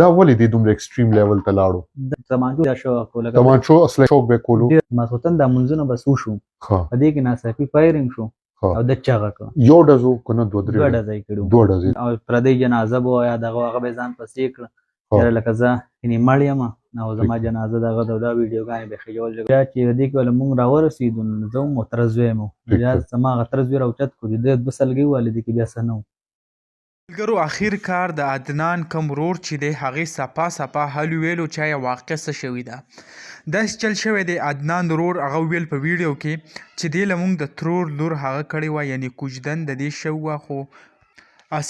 دا ولې دې دومره اکسټریم لیول ته لاړو؟ د تمانچو دا شوق و، لکه تمانچو اصلي شوق به کولو. ډېر ماسختن دا منځونه بس وشو، ښه په دې کې ناڅاپي فایرنګ شو ښه او د چغه کړه. یو ډزو که نه دوه درې دوه ډزې؟ ډزه یې کړي دوه ډزې. او پردی جنازه به وه یا دغه هغه به یې ځان پسې کړه، یاره لکه زه یعنې مړ یم او زما جنازه دغه ده. دا ویډیوګانې به یې خېجول. بیا چې دې کې له مونږ راورسېدو نو زه وم او تره زوی یم، بیا زما هغه تره زوی راوچت کړو، د 2 سلګۍ ووهلې، دې کې بیا څه نه و. ملګرو اخر کار د عدنان کم رور چې دی هغې سپا سپا حل ویلو چې یا واقع څه شوي ده. داسې چل شوی دی عدنان رور هغه ویل په ویډیو کې چې دی له مونږ د ترور لور هغه کړې وه، یعنې کوژدن د دې شوي وه، خو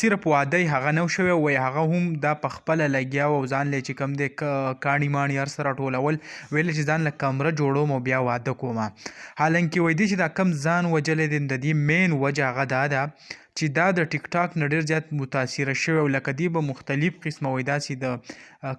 صرف واده هغه نو شوی وای، هغه هم دا په خپله لګیا و او ځان له چې کوم دی کاڼي ماڼي هر څه راټولول، ویل چې ځان له کمره جوړوم او بیا واده کوم. حالانکې وایي دی چې دا کم ځان وجلی دی د دې مین وجه هغه دا ده چې دا د ټیک ټاک نه ډېر زیات متاثره شوی او لکه دی به مختلف قسمه وایي داسې د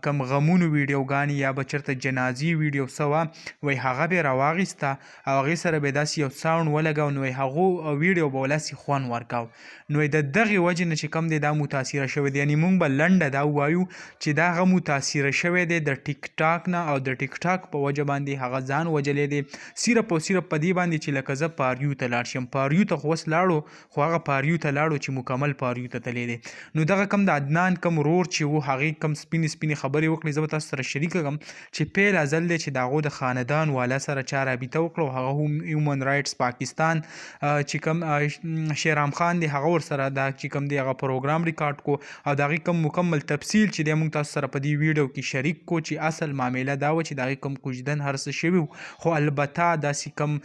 کم غمونو ویډیوګانې یا به چېرته جنازي ویډیو څه وه، وایي هغه به یې راواخیسته او هغې سره به یې داسې یو ساوڼډ ولګو، نو هغو ویډیو به ولاسې خوند ورکاو. نو د دغې وجې نه چې کم دی دا متاثره شوی دی، یعنې مونږ به لنډه دا ووایو چې دا هغه متاثره شوی دی د ټیک ټاک نه او د ټیک ټاک په وجه باندې هغه ځان وجلی دی، صرف او صرف په دې باندې چې لکه زه پاریو ته لاړ شم. پاریو ته خو اوس لاړو، خو هغه پاریو ته لاړو چې مکمل پاریو ته تللی دی. نو دغه کم د عدنان کم رور چې و هغې کم سپینې سپینې خبرې وکړې، زه به تاسو سره شریکه کړم چې پیل ازل دی چې د هغو د خاندان والا سره چا رابطه وکړه او هغه هم هیومن رایټس پاکستان چې کم شیرام خان دی هغه ورسره دا چې کم دی هغه پروګرام ریکارډ کو او د هغې کم مکمل تفصیل چې دی موږ تاسو سره په دې ویډیو کې شریک کو چې اصل معامله دا و چې د هغې کم کوژدن هر څه شوي، خو البته داسې کم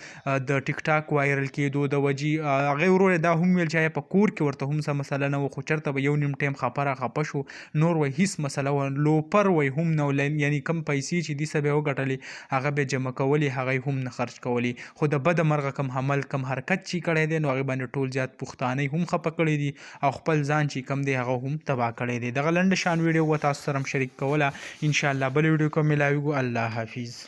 د ټیک ټاک وایرل کېدو د وجې هغې ورور دا هم ویل چې په کور کې ورته هم څه مسله نه و، خو چېرته به یو نیم ټایم خپه راخپه شو، نور وایي هېڅ مسله وه، لوپر وایي هم نه و، یعنې کم پیسې چې دې څه به یې وګټلې هغه به یې جمع کولې، هغه یې هم نه خرج کولې، خو د بده مرغه کم عمل کم حرکت چې کړی دی نو هغې باندې ټول زیات پښتانه هم خفه کړي دي او خپل ځان چې کم دی هغه هم تباه کړی دی. دغه لنډه شان ویډیو و تاسو سره هم شریک کوله، انشاءالله بل ویډیو کې ملاویږو. الله حافظ.